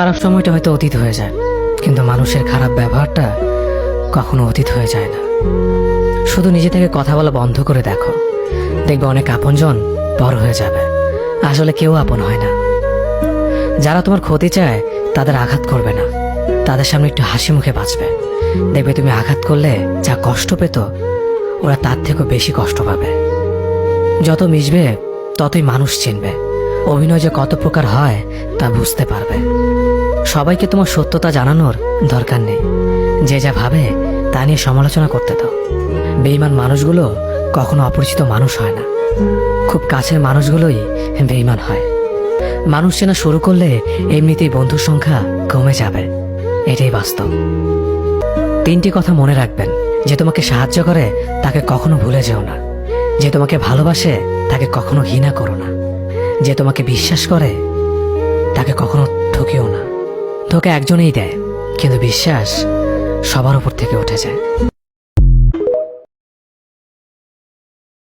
খারাপ সময়টা হয়তো অতীত হয়ে যায়, কিন্তু মানুষের খারাপ ব্যবহারটা কখনো অতীত হয়ে যায় না। শুধু নিজে থেকে কথা বলা বন্ধ করে দেখো, দেখবে অনেক আপনজন পর হয়ে যাবে। আসলে কেউ আপন হয় না। যারা তোমার ক্ষতি চায় তাদের আঘাত করবে না, তাদের সামনে একটু হাসি মুখে বাঁচবে। দেখবে তুমি আঘাত করলে যা কষ্ট পেত, ওরা তার থেকেও বেশি কষ্ট পাবে। যত মিশবে ততই মানুষ চিনবে, অভিনয় যে কত প্রকার হয় তা বুঝতে পারবে। সবাইকে তোমার সত্যতা জানানোর দরকার নেই, যে যা ভাবে তা নিয়ে সমালোচনা করতে দাও। বেঈমান মানুষগুলো কখনো অপরিচিত মানুষ হয় না, খুব কাছের মানুষগুলোই বেঈমান হয়। মানুষ চেনা শুরু করলে এমনিতেই বন্ধুর সংখ্যা কমে যাবে, এটাই বাস্তব। 3টি কথা মনে রাখবেন: যে তোমাকে সাহায্য করে তাকে কখনো ভুলে যেও না, যে তোমাকে ভালোবাসে তাকে কখনো ঘৃণা করো না, যে তোমাকে বিশ্বাস করে তাকে কখনো ঠকিও না। ধোঁকা একজনেই দেয়, কিন্তু বিশ্বাস সবার উপর থেকে উঠে যায়।